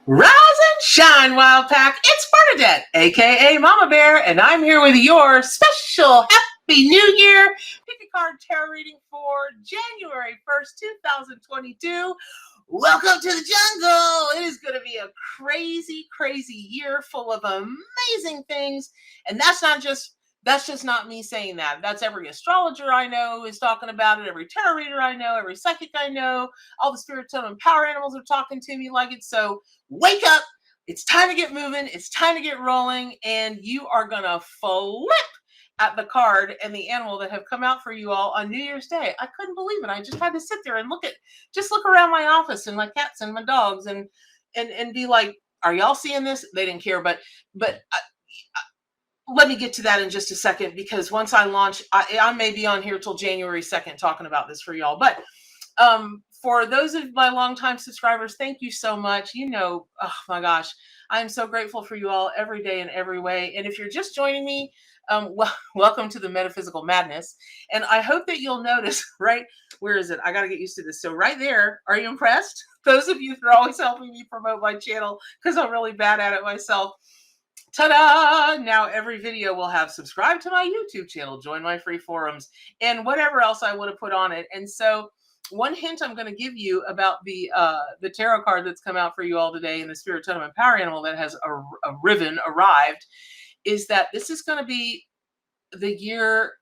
Rise and shine, Wild Pack. It's Bernadette, aka Mama Bear, and I'm here with your special Happy New Year pick a card tarot reading for January 1st, 2022. Welcome to the jungle. It is going to be a crazy, crazy year full of amazing things. And that's just not me saying that. That's every astrologer I know is talking about it, every tarot reader I know, every psychic I know, all the spirit totem and power animals are talking to me like it. So wake up. It's time to get moving. It's time to get rolling. And you are going to flip at the card and the animal that have come out for you all on New Year's Day. I couldn't believe it. I just had to sit there and look around my office and my cats and my dogs and be like, are y'all seeing this? They didn't care, but let me get to that in just a second, because once I launch, I may be on here till January 2nd talking about this for y'all. But for those of my longtime subscribers, thank you so much. You know, oh my gosh, I am so grateful for you all every day in every way. And if you're just joining me, welcome to the Metaphysical Madness. And I hope that you'll notice, right, where is it? I got to get used to this. So right there, are you impressed? Those of you that are always helping me promote my channel, because I'm really bad at it myself. Ta-da! Now every video will have subscribe to my YouTube channel, join my free forums, and whatever else I would have put on it. And so one hint I'm going to give you about the tarot card that's come out for you all today, and the spirit totem and power animal that has arrived, is that this is going to be the year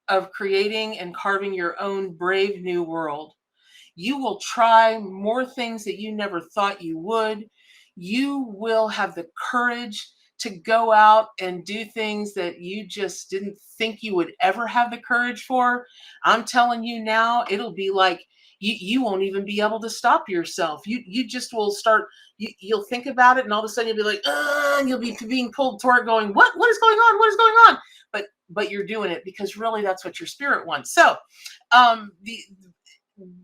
of creating and carving your own brave new world. You will try more things that you never thought you would. You will have the courage to go out and do things that you just didn't think you would ever have the courage for. I'm telling you now, it'll be like you won't even be able to stop yourself. You just will start, you'll think about it, and all of a sudden you'll be like, and you'll be being pulled toward going, what is going on? What is going on? But you're doing it because really that's what your spirit wants. So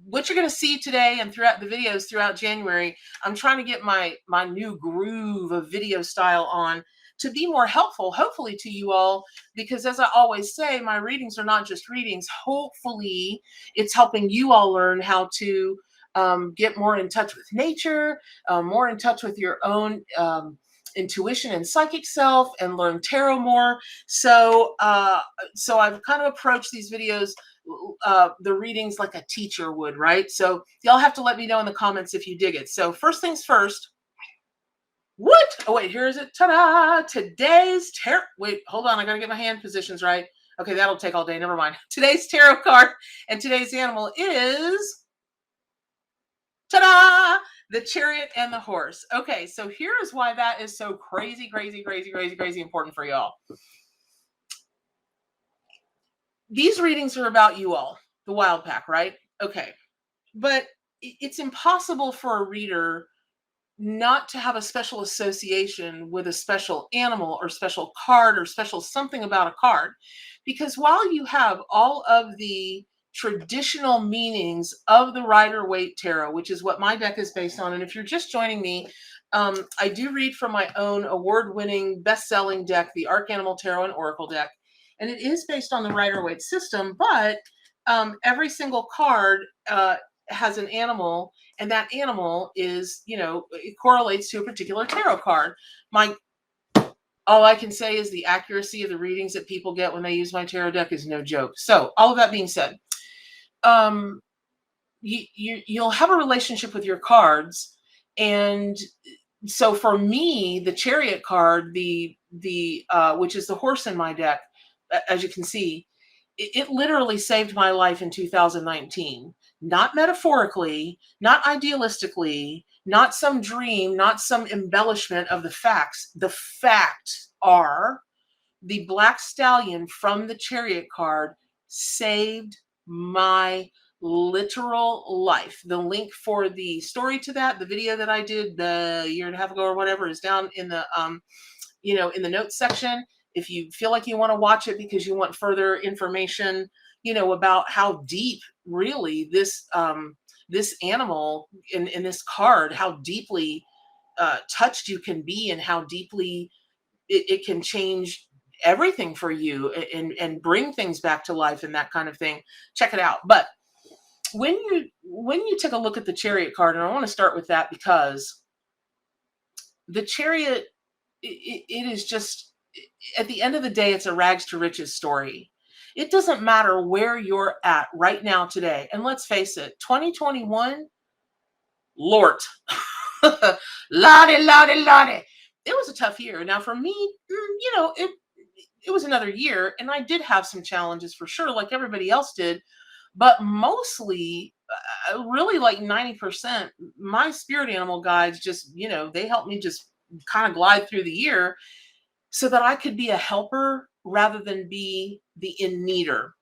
what you're going to see today and throughout the videos throughout January, I'm trying to get my new groove of video style on to be more helpful, hopefully, to you all, because as I always say, my readings are not just readings. Hopefully, it's helping you all learn how to get more in touch with nature, more in touch with your own intuition and psychic self, and learn tarot more. So I've kind of approached these videos, the readings, like a teacher would, right? So y'all have to let me know in the comments if you dig it. So first things first. What? Oh, wait, here is it. Ta-da! Today's tarot. Wait, hold on. I got to get my hand positions right. Okay, that'll take all day. Never mind. Today's tarot card and today's animal is, ta-da! The Chariot and the Horse. Okay, so here is why that is so crazy, crazy, crazy, crazy, crazy important for y'all. These readings are about you all, the Wild Pack, right? Okay, but it's impossible for a reader not to have a special association with a special animal or special card or special something about a card, because while you have all of the traditional meanings of the Rider-Waite tarot, which is what my deck is based on, and if you're just joining me, I do read from my own award-winning best-selling deck, the Arc Animal Tarot and Oracle deck, and it is based on the Rider-Waite system, but every single card has an animal, and that animal is, it correlates to a particular tarot card. All I can say is the accuracy of the readings that people get when they use my tarot deck is no joke. So all of that being said, you'll have a relationship with your cards. And so for me, the Chariot card, which is the horse in my deck, as you can see, it literally saved my life in 2019. Not metaphorically, not idealistically, not some dream, not some embellishment of the facts. The facts are the Black Stallion from the Chariot card saved my literal life. The link for the story to that, the video that I did the year and a half ago or whatever, is down in the in the notes section. If you feel like you want to watch it because you want further information, about how deep really this animal in this card, how deeply touched you can be, and how deeply it can change everything for you and bring things back to life and that kind of thing. Check it out. But when you take a look at the Chariot card, and I want to start with that because the Chariot, it is just, at the end of the day, it's a rags to riches story. It doesn't matter where you're at right now today. And let's face it, 2021, Lord, lottie, lottie, lottie. It was a tough year. Now for me, it was another year, and I did have some challenges for sure, like everybody else did. But mostly, really like 90%, my spirit animal guides just, they helped me just kind of glide through the year so that I could be a helper rather than be the in needer,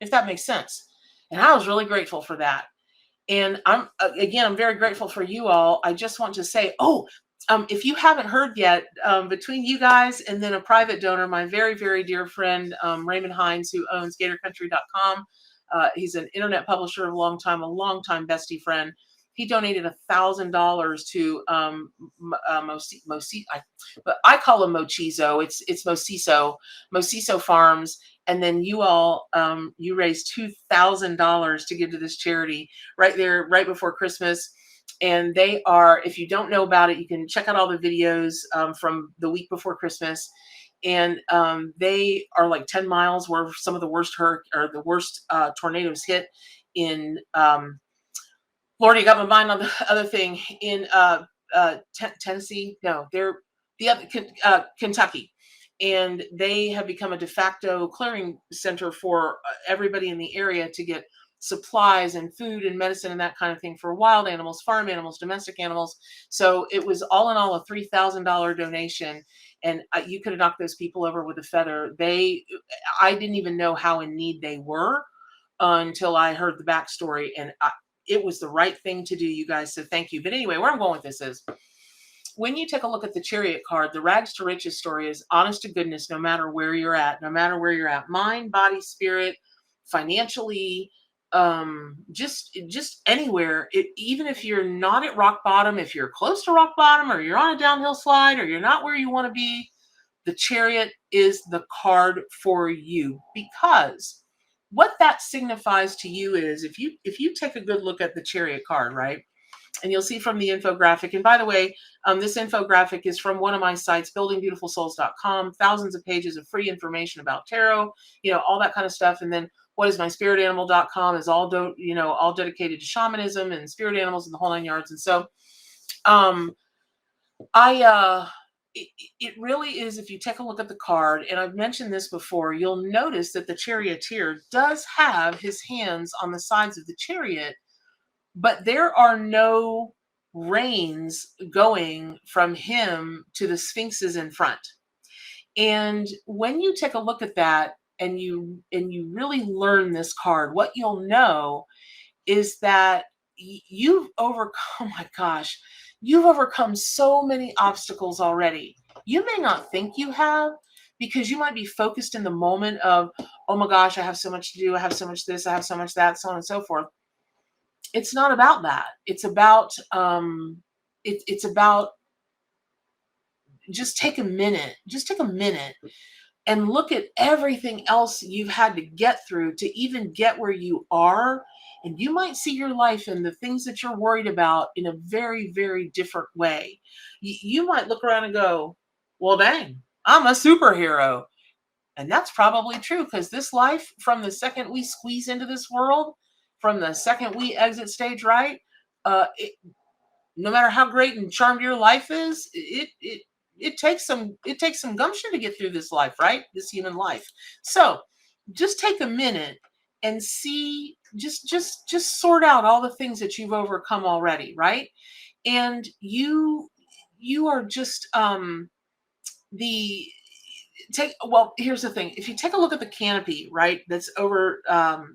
if that makes sense. And I was really grateful for that. And I'm very grateful for you all. I just want to say, if you haven't heard yet, between you guys and then a private donor, my very, very dear friend, Raymond Hines, who owns GatorCountry.com. He's an internet publisher of a long time bestie friend. He donated $1,000 to but I call him Mochizo. It's Mosiso Farms. And then you all, you raised $2,000 to give to this charity right there, right before Christmas. And they are, if you don't know about it, you can check out all the videos from the week before Christmas. And they are like 10 miles where some of the worst tornadoes hit in, Lord, you got my mind on the other thing, in Tennessee. No, they're the other, Kentucky. And they have become a de facto clearing center for everybody in the area to get supplies and food and medicine and that kind of thing for wild animals, farm animals, domestic animals. So it was all in all a $3,000 donation. And you could have knocked those people over with a feather. I didn't even know how in need they were until I heard the backstory. And it was the right thing to do, you guys. So thank you. But anyway, where I'm going with this is, when you take a look at the Chariot card, the rags to riches story is honest to goodness, no matter where you're at, mind, body, spirit, financially, just anywhere. Even if you're not at rock bottom, if you're close to rock bottom, or you're on a downhill slide, or you're not where you want to be, the Chariot is the card for you. Because what that signifies to you is, if you take a good look at the Chariot card, right? And you'll see from the infographic. And by the way, this infographic is from one of my sites, buildingbeautifulsouls.com. Thousands of pages of free information about tarot, all that kind of stuff. And then whatismyspiritanimal.com is all dedicated to shamanism and spirit animals and the whole nine yards. And so, it really is, if you take a look at the card, and I've mentioned this before, you'll notice that the charioteer does have his hands on the sides of the chariot, but there are no reins going from him to the sphinxes in front. And when you take a look at that and you really learn this card, what you'll know is that you've overcome, you've overcome so many obstacles already. You may not think you have, because you might be focused in the moment of, oh my gosh, I have so much to do. I have so much this, I have so much that, so on and so forth. It's not about that. It's about, it's about, just take a minute and look at everything else you've had to get through to even get where you are. And you might see your life and the things that you're worried about in a very, very different way. You might look around and go, well, dang, I'm a superhero. And that's probably true, because this life, from the second we squeeze into this world, from the second we exit stage right, no matter how great and charmed your life is, it takes some gumption to get through this life, right? This human life. So just take a minute and see, just sort out all the things that you've overcome already, right? And you are just here's the thing. If you take a look at the canopy, right, that's over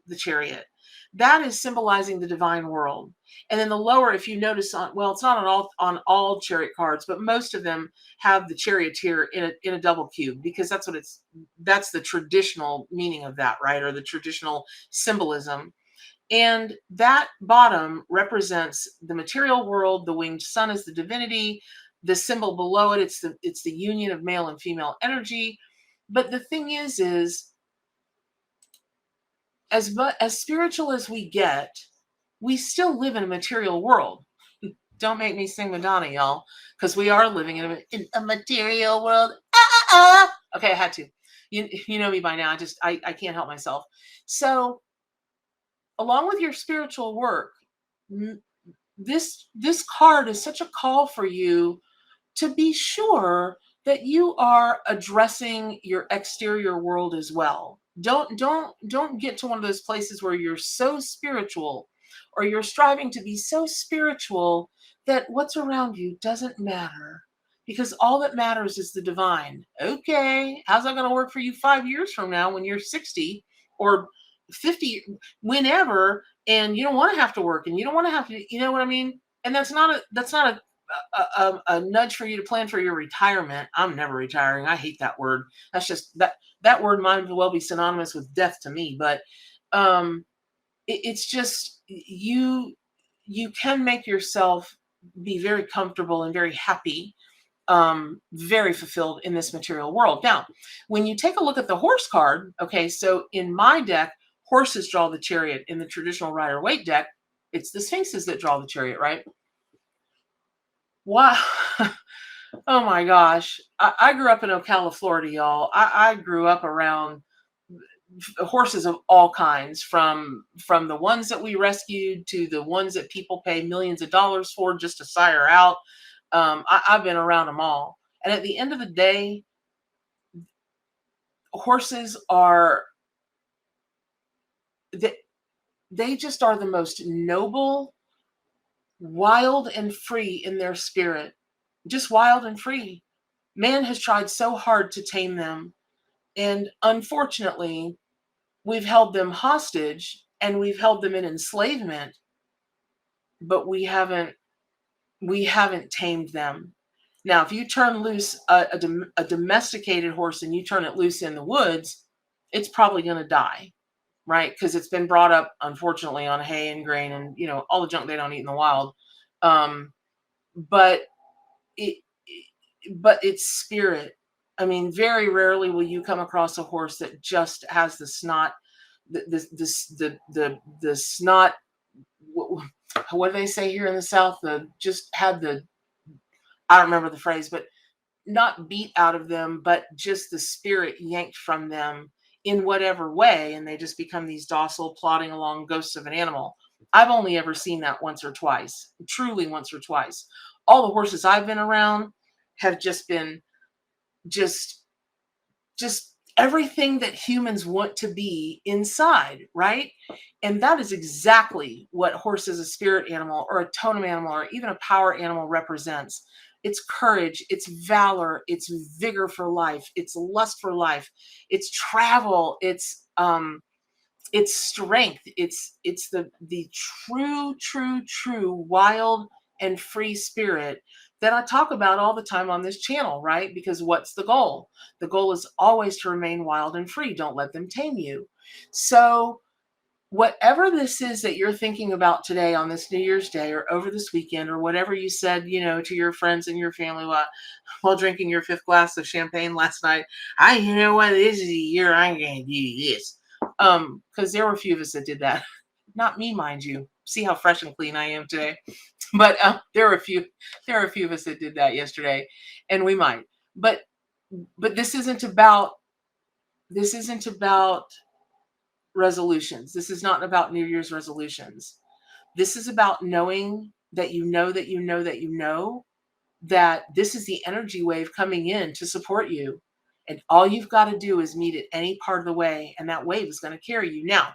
the chariot, that is symbolizing the divine world. And then the lower, if you notice, it's not on all chariot cards, but most of them have the charioteer in a double cube, because that's the traditional meaning of that, right? Or the traditional symbolism. And that bottom represents the material world. The winged sun is the divinity. The symbol below it, it's the union of male and female energy. But the thing is as spiritual as we get, we still live in a material world. Don't make me sing Madonna, y'all, because we are living in a material world. Ah, ah, ah. Okay, I had to. You know me by now. I can't help myself. So, along with your spiritual work, this card is such a call for you to be sure that you are addressing your exterior world as well. Don't get to one of those places where you're so spiritual or you're striving to be so spiritual that what's around you doesn't matter, because all that matters is the divine. Okay, how's that going to work for you 5 years from now when you're 60 or 50, whenever, and you don't want to have to work and you don't want to have to, you know what I mean? And that's not a nudge for you to plan for your retirement. I'm never retiring. I hate that word. That's just that word might as well be synonymous with death to me. But it's just you can make yourself be very comfortable and very happy, very fulfilled in this material world. Now, when you take a look at the horse card, okay, so in my deck, horses draw the chariot. In the traditional Rider Waite deck, it's the sphinxes that draw the chariot, right? Wow. Oh my gosh. I grew up in Ocala, Florida, y'all. I grew up around horses of all kinds, from the ones that we rescued to the ones that people pay millions of dollars for just to sire out. I've been around them all. And at the end of the day, horses are, they, they just are the most noble, wild and free in their spirit. Just wild and free. Man has tried so hard to tame them. And unfortunately, we've held them hostage and we've held them in enslavement, but we haven't tamed them. Now, if you turn loose a domesticated horse and you turn it loose in the woods, it's probably going to die, right? Because it's been brought up, unfortunately, on hay and grain and all the junk they don't eat in the wild. Um, but it, but its spirit. I mean, very rarely will you come across a horse that just has the snot, the snot. What do they say here in the South? The just had the, I don't remember the phrase, but not beat out of them, but just the spirit yanked from them in whatever way, and they just become these docile, plodding along ghosts of an animal. I've only ever seen that once or twice, truly once or twice. All the horses I've been around have just been just just everything that humans want to be inside, right? And that is exactly what horse as a spirit animal or a totem animal or even a power animal represents. It's courage, it's valor, it's vigor for life, it's lust for life, it's travel, it's strength, it's the true wild and free spirit that I talk about all the time on this channel, right? Because what's the goal? The goal is always to remain wild and free. Don't let them tame you. So whatever this is that you're thinking about today on this New Year's Day or over this weekend or whatever you said, to your friends and your family while drinking your 5th glass of champagne last night, you know what, this is a year I'm going to do this. Because there were a few of us that did that. Not me, mind you. See how fresh and clean I am today. But there were a few of us that did that yesterday, and we might. But this isn't about resolutions. This is not about New Year's resolutions. This is about knowing that that this is the energy wave coming in to support you. And all you've got to do is meet it any part of the way, and that wave is going to carry you. Now,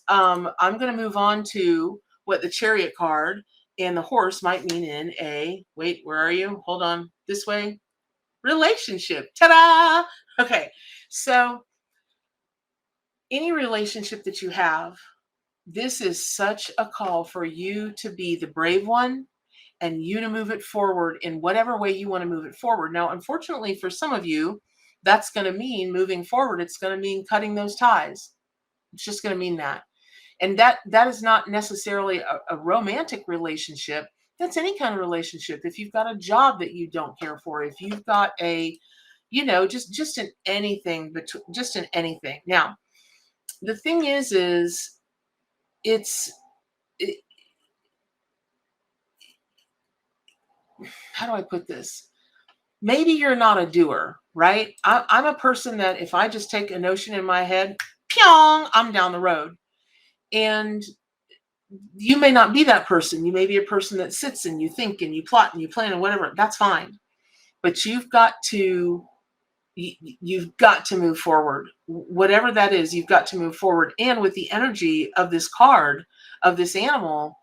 I'm going to move on to what the Chariot card and the horse might mean in a, wait, where are you? Hold on, this way. Relationship. Ta-da! Okay, so any relationship that you have, this is such a call for you to be the brave one and you to move it forward in whatever way you want to move it forward. Now, unfortunately, for some of you, that's going to mean moving forward. It's going to mean cutting those ties. It's just going to mean that. And that is not necessarily a romantic relationship. That's any kind of relationship. If you've got a job that you don't care for, if you've got a, just in anything, but just in anything. Now, the thing is it's, it, how do I put this? Maybe you're not a doer, right? I'm a person that if I just take a notion in my head, pyong, I'm down the road. And you may not be that person. You may be a person that sits and you think and you plot and you plan and whatever. That's fine. But you've got to move forward. Whatever that is, you've got to move forward. And with the energy of this card, of this animal,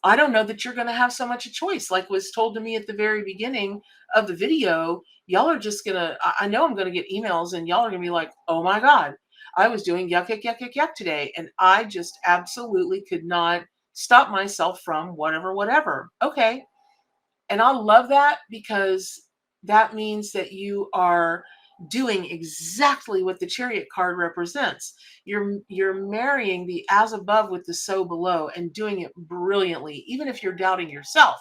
I don't know that you're going to have so much a choice. Like was told to me at the very beginning of the video, y'all are just going to, I know I'm going to get emails and y'all are going to be like, oh my God, I was doing yuck, yuck, yuck, yuck, yuck today. And I just absolutely could not stop myself from whatever, whatever. Okay. And I love that because that means that you are doing exactly what the Chariot card represents. You're marrying the as above with the so below and doing it brilliantly, even if you're doubting yourself.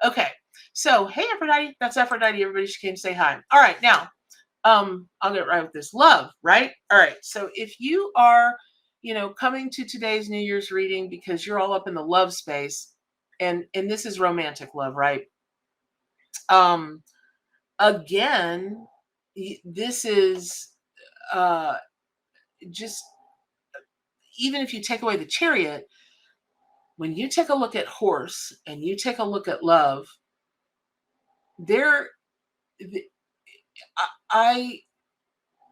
Okay. So, hey Aphrodite, that's Aphrodite. Everybody should came say hi. All right, now, I'll get right with this. Love, right? All right. So if you are, coming to today's New Year's reading because you're all up in the love space, and this is romantic love, right? Um, again, this is uh, just, even if you take away the Chariot, when you take a look at horse and you take a look at love, there, I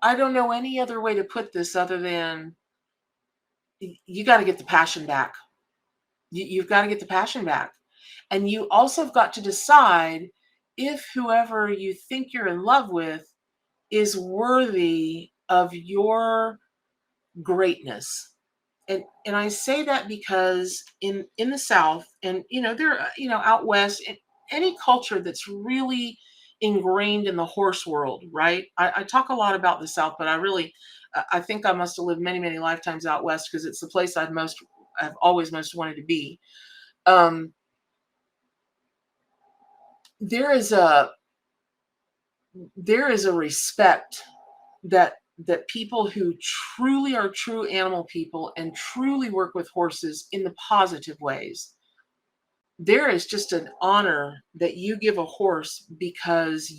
I don't know any other way to put this other than you got to get the passion back. You've got to get the passion back. And you also have got to decide if whoever you think you're in love with is worthy of your greatness. And I say that because in the South, and there out west, in any culture that's really ingrained in the horse world, right? I talk a lot about the South, but I think I must have lived many, many lifetimes out west because it's the place I've always most wanted to be. Um, there is a respect that people who truly are true animal people and truly work with horses in the positive ways, there is just an honor that you give a horse because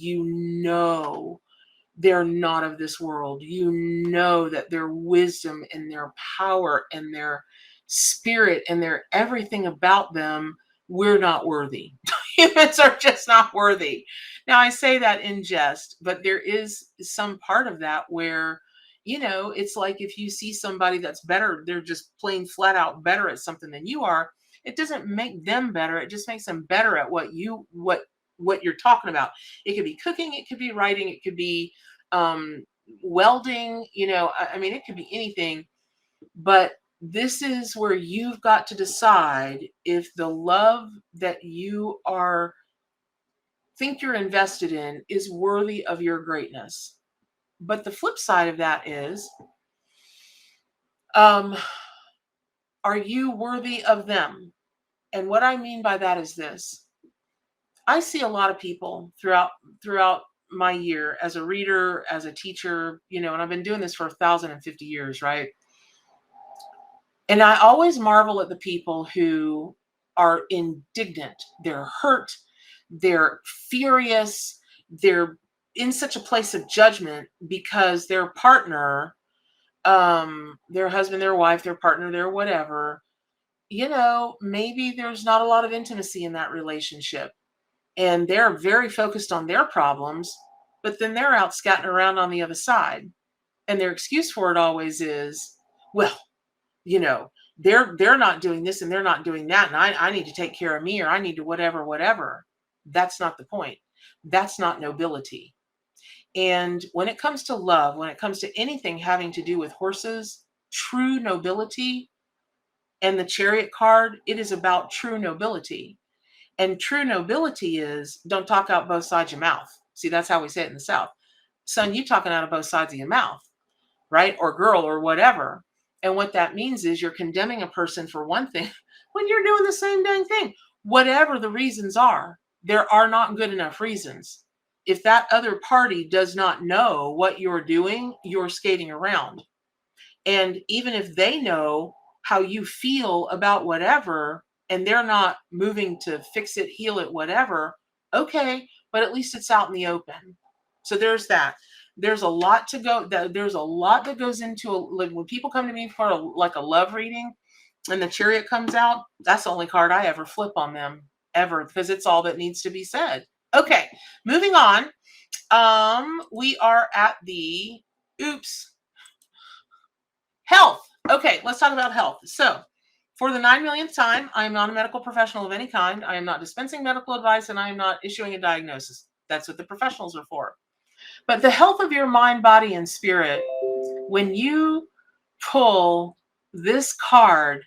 they're not of this world. You know that their wisdom and their power and their spirit and their everything about them, we're not worthy. Humans are just not worthy. Now, I say that in jest, but there is some part of that where, it's like if you see somebody that's better, they're just plain flat out better at something than you are. It doesn't make them better. It just makes them better at what you're talking about. It could be cooking, it could be writing, it could be um, welding, I mean, it could be anything, but this is where you've got to decide if the love that you think you're invested in is worthy of your greatness. But the flip side of that is, are you worthy of them? And what I mean by that is this. I see a lot of people throughout my year as a reader, as a teacher, and I've been doing this for 1,050 years, right? And I always marvel at the people who are indignant. They're hurt. They're furious. They're in such a place of judgment because their partner, their husband, their wife, their partner, their whatever, maybe there's not a lot of intimacy in that relationship. And they're very focused on their problems, but then they're out scatting around on the other side. And their excuse for it always is, well, they're not doing this and they're not doing that, and I need to take care of me, or I need to whatever. That's not the point. That's not nobility. And when it comes to love, when it comes to anything having to do with horses, true nobility, and the Chariot card, it is about true nobility. And true nobility is don't talk out both sides of your mouth. See, that's how we say it in the South. Son, you talking out of both sides of your mouth, right? Or girl, or whatever. And what that means is you're condemning a person for one thing when you're doing the same dang thing. Whatever the reasons are, there are not good enough reasons. If that other party does not know what you're doing, you're skating around. And even if they know how you feel about whatever, and they're not moving to fix it, heal it, whatever, Okay, but at least it's out in the open. So there's that. There's a lot to go. There's a lot that goes into like when people come to me for like a love reading, and the Chariot comes out. That's the only card I ever flip on them ever because it's all that needs to be said. Okay, moving on. We are at the health. Okay, let's talk about health. So, for the 9 millionth time, I am not a medical professional of any kind. I am not dispensing medical advice and I am not issuing a diagnosis. That's what the professionals are for. But the health of your mind, body, and spirit, when you pull this card,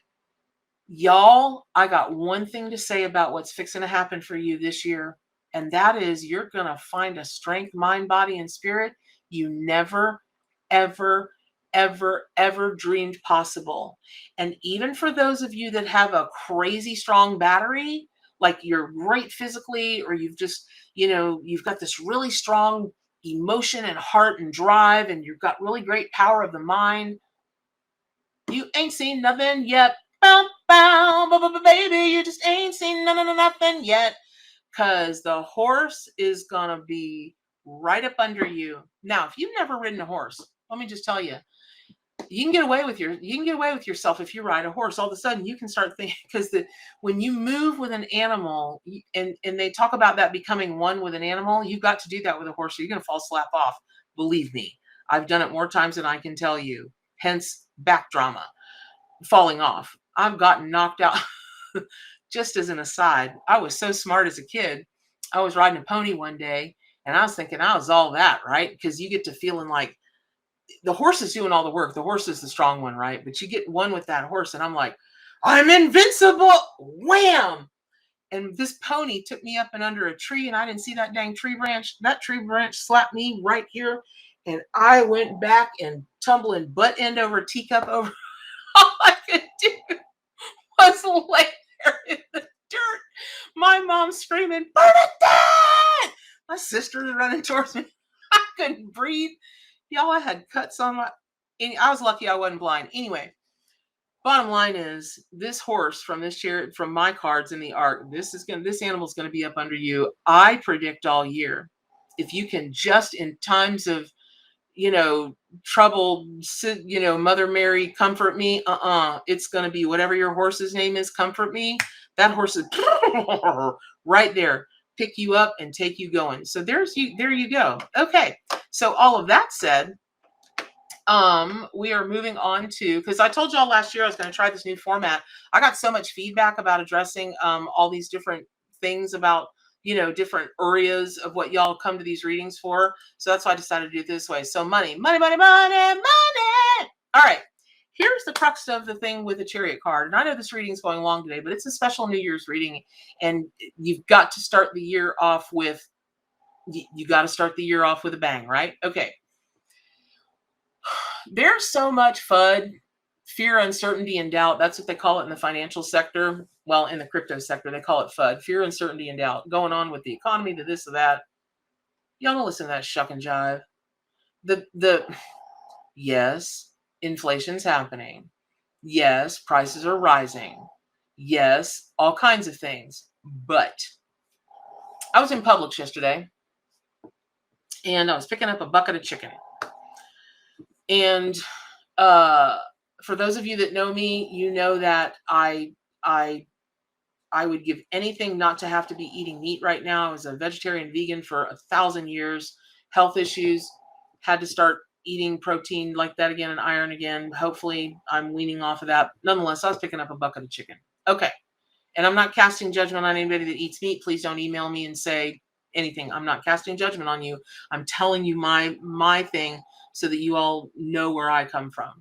y'all, I got one thing to say about what's fixing to happen for you this year, and that is you're going to find a strength, mind, body, and spirit you never, ever, ever dreamed possible. And even for those of you that have a crazy strong battery, like you're great physically, or you've just, you've got this really strong emotion and heart and drive, and you've got really great power of the mind, you ain't seen nothing yet. Bow, bow, baby, you just ain't seen nothing yet. Because the horse is going to be right up under you. Now, if you've never ridden a horse, let me just tell you, you can get away with yourself if you ride a horse. All of a sudden, you can start thinking, because when you move with an animal, and they talk about that becoming one with an animal, you've got to do that with a horse, or you're going to fall slap off. Believe me, I've done it more times than I can tell you. Hence, back drama, falling off. I've gotten knocked out. Just as an aside, I was so smart as a kid. I was riding a pony one day, and I was thinking I was all that, right? Because you get to feeling like the horse is doing all the work. The horse is the strong one, right? But you get one with that horse, and I'm like, I'm invincible. Wham! And this pony took me up and under a tree, and I didn't see that dang tree branch. That tree branch slapped me right here, and I went back and tumbling butt end over teacup over. All I could do was lay there in the dirt. My mom screaming, Bernadette! My sister was running towards me. I couldn't breathe. Y'all, I had cuts on my. I was lucky I wasn't blind. Anyway, bottom line is this horse from this Chariot, from my cards in the arc, this animal's gonna be up under you. I predict all year. If you can just in times of trouble, Mother Mary, comfort me. It's going to be whatever your horse's name is, comfort me. That horse is right there, pick you up and take you going. So there you go. Okay. So all of that said, we are moving on to, because I told y'all last year I was going to try this new format. I got so much feedback about addressing all these different things about different areas of what y'all come to these readings for. So that's why I decided to do it this way. So money. All right. Here's the crux of the thing with the Chariot card. And I know this reading's going long today, but it's a special New Year's reading. And you've got to start the year off with, a bang, right? Okay. There's so much FUD, fear, uncertainty, and doubt. That's what they call it in the financial sector. Well, in the crypto sector, they call it FUD, fear, uncertainty, and doubt, going on with the economy, the this or that. Y'all don't listen to that shuck and jive. Yes, inflation's happening. Yes, prices are rising. Yes, all kinds of things. But I was in Publix yesterday, and I was picking up a bucket of chicken. And for those of you that know me, you know that I would give anything not to have to be eating meat right now. I was a vegetarian vegan for 1,000 years. Health issues, had to start eating protein like that again and iron again. Hopefully I'm weaning off of that. Nonetheless, I was picking up a bucket of chicken. Okay. And I'm not casting judgment on anybody that eats meat. Please don't email me and say anything. I'm not casting judgment on you. I'm telling you my thing so that you all know where I come from.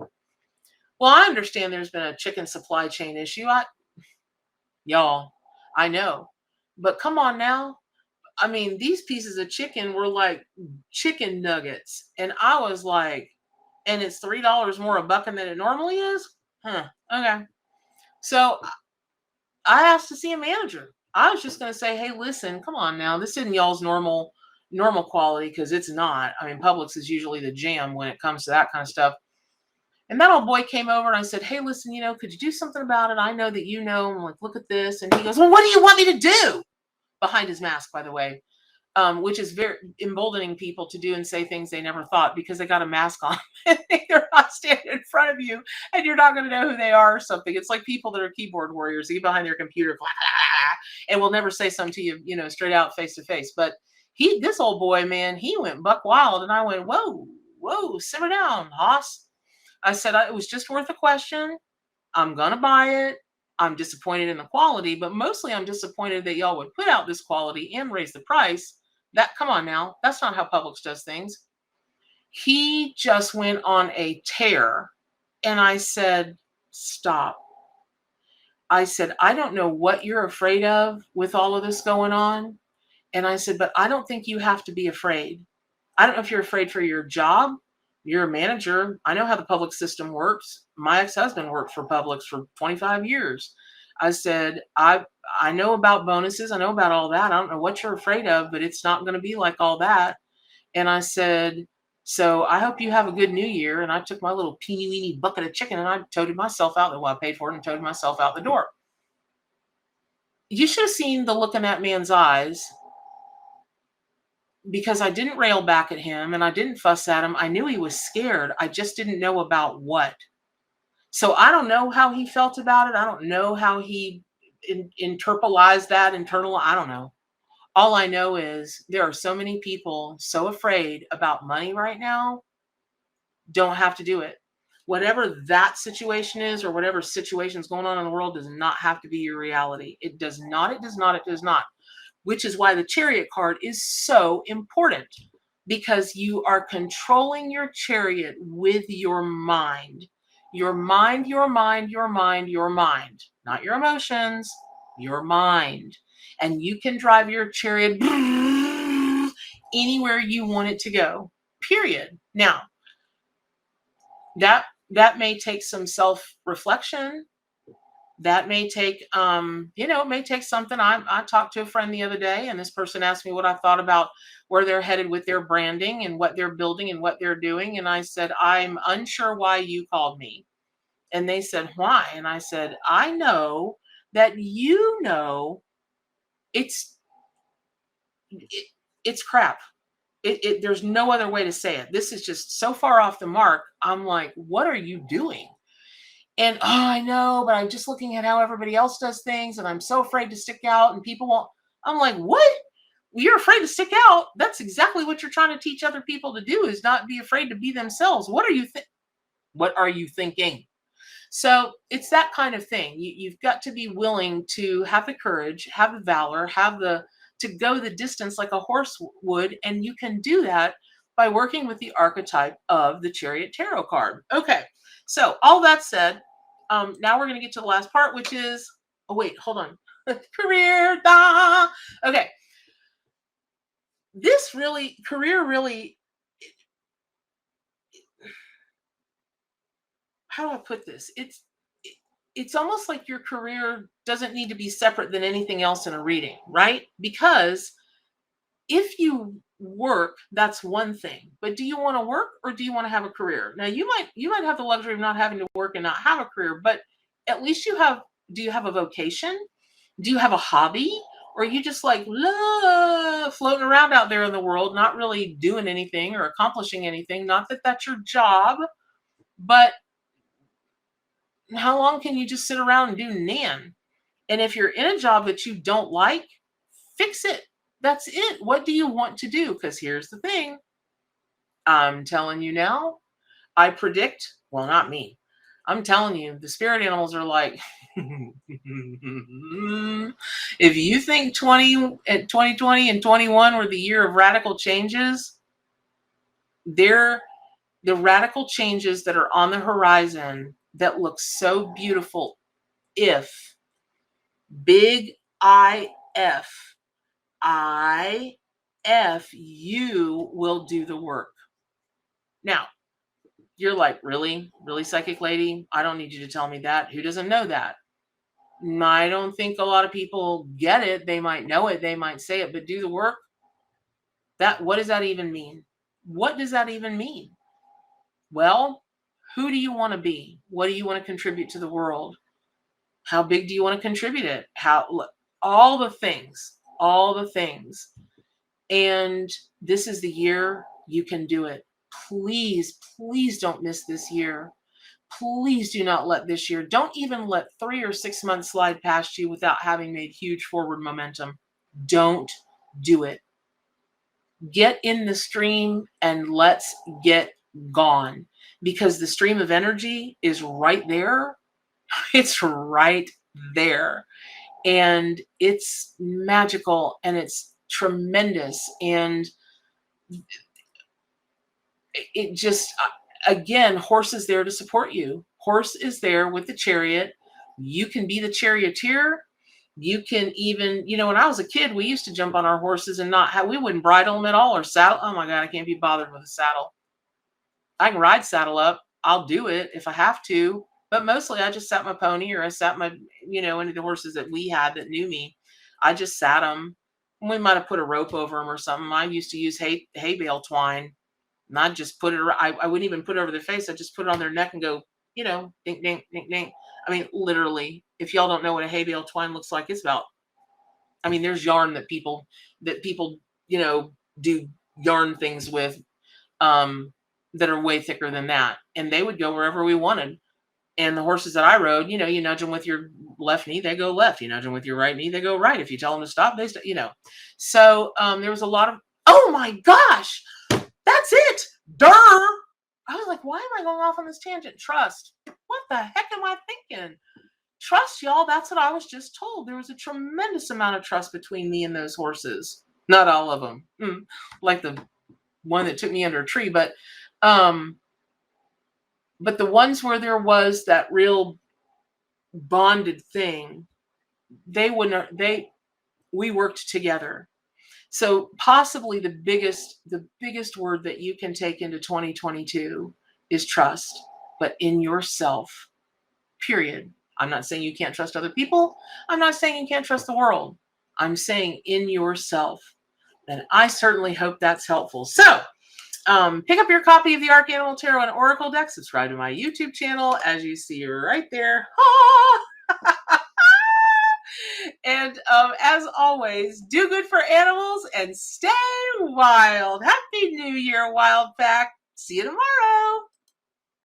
Well, I understand there's been a chicken supply chain issue. Y'all, I know. But come on now. I mean, these pieces of chicken were like chicken nuggets. And I was like, and it's $3 more a bucket than it normally is? Okay. So I asked to see a manager. I was just going to say, hey, listen, come on now. This isn't y'all's normal quality, because it's not. I mean, Publix is usually the jam when it comes to that kind of stuff. And that old boy came over and I said, hey, listen, could you do something about it? I know that I'm like, look at this. And he goes, well, what do you want me to do? behind his mask, by the way, which is very emboldening people to do and say things they never thought because they got a mask on. They're not standing in front of you and you're not going to know who they are or something. It's like people that are keyboard warriors, they get behind their computer and will never say something to you, straight out face to face. But this old boy, man, he went buck wild. And I went, whoa, simmer down, Hoss. I said, it was just worth a question. I'm going to buy it. I'm disappointed in the quality, but mostly I'm disappointed that y'all would put out this quality and raise the price. Come on now, that's not how Publix does things. He just went on a tear. And I said, stop. I said, I don't know what you're afraid of with all of this going on. And I said, but I don't think you have to be afraid. I don't know if you're afraid for your job. You're a manager. I know how the public system works. My ex-husband worked for Publix for 25 years. I said, I know about bonuses. I know about all that. I don't know what you're afraid of, but it's not going to be like all that. And I said, so I hope you have a good new year. And I took my little teeny weeny bucket of chicken and I toted myself out. Well, I paid for it and toted myself out the door. You should have seen the look in that man's eyes, because I didn't rail back at him and I didn't fuss at him. I knew he was scared. I just didn't know about what. So I don't know how he felt about it. I don't know how he internalized that. I don't know. All I know is there are so many people so afraid about money right now. Don't have to do it. Whatever that situation is, or whatever situation is going on in the world, does not have to be your reality. It does not. It does not. It does not. Which is why the Chariot card is so important, because you are controlling your chariot with your mind. Your mind, your mind, your mind, your mind. Not your emotions, your mind. And you can drive your chariot anywhere you want it to go, period. Now, that may take some self-reflection. That may take, it may take something. I talked to a friend the other day, and this person asked me what I thought about where they're headed with their branding and what they're building and what they're doing. And I said, I'm unsure why you called me. And they said, why? And I said, I know that it's crap. There's no other way to say it. This is just so far off the mark. I'm like, what are you doing? And I know, but I'm just looking at how everybody else does things, and I'm so afraid to stick out, and people won't. I'm like, what? Well, you're afraid to stick out? That's exactly what you're trying to teach other people to do, is not be afraid to be themselves. What are you thinking? So it's that kind of thing. You've got to be willing to have the courage, have the valor, to go the distance like a horse would, and you can do that by working with the archetype of the Chariot Tarot card. Okay. So all that said, now we're going to get to the last part, which is, oh wait, hold on. Career. Okay. Career really, how do I put this? It's almost like your career doesn't need to be separate than anything else in a reading, right? Because if you work, that's one thing, but do you want to work or do you want to have a career? Now you might have the luxury of not having to work and not have a career, but at least do you have a vocation? Do you have a hobby? Or are you just like floating around out there in the world, not really doing anything or accomplishing anything? Not that that's your job, but how long can you just sit around and do nan? And if you're in a job that you don't like, fix it. That's it. What do you want to do? Because here's the thing. I'm telling you now, I predict, well, not me. I'm telling you, the spirit animals are like, if you think 2020 and 21 were the year of radical changes, they're the radical changes that are on the horizon that look so beautiful if, big if you will do the work. Now, you're like, really, psychic lady? I don't need you to tell me that. Who doesn't know that? I don't think a lot of people get it. They might know it. They might say it, but do the work. What does that even mean? What does that even mean? Well, who do you want to be? What do you want to contribute to the world? How big do you want to contribute it? All the things, all the things. And this is the year you can do it. Please, please don't miss this year. Please do not let this year, don't even let 3 or 6 months slide past you without having made huge forward momentum. Don't do it. Get in the stream and let's get gone, because the stream of energy is right there. It's right there. And it's magical and it's tremendous. And it just, again, horse is there to support you. Horse is there with the chariot. You can be the charioteer. You can even, when I was a kid, we used to jump on our horses and we wouldn't bridle them at all or saddle. Oh my God, I can't be bothered with a saddle. I can ride saddle up. I'll do it if I have to. But mostly I just sat my pony, or I sat my, any of the horses that we had that knew me. I just sat them. We might have put a rope over them or something. I used to use hay bale twine. And I'd just put it, I wouldn't even put it over their face. I'd just put it on their neck and go, dink, dink, dink, dink. I mean, literally, if y'all don't know what a hay bale twine looks like, it's about, there's yarn that people, do yarn things with, that are way thicker than that. And they would go wherever we wanted. And the horses that I rode, you nudge them with your left knee, they go left. You nudge them with your right knee, they go right. If you tell them to stop, they stop, So there was a lot of, oh my gosh, that's it. Durr. I was like, why am I going off on this tangent? Trust. What the heck am I thinking? Trust, y'all. That's what I was just told. There was a tremendous amount of trust between me and those horses. Not all of them. Like the one that took me under a tree, but the ones where there was that real bonded thing, we worked together. So possibly the biggest word that you can take into 2022 is trust, but in yourself, period. I'm not saying you can't trust other people. I'm not saying you can't trust the world. I'm saying in yourself. And I certainly hope that's helpful. So pick up your copy of the Archanimal Tarot and Oracle deck. Subscribe to my YouTube channel, as you see right there. And as always, do good for animals and stay wild. Happy New Year, Wild Pack. See you tomorrow.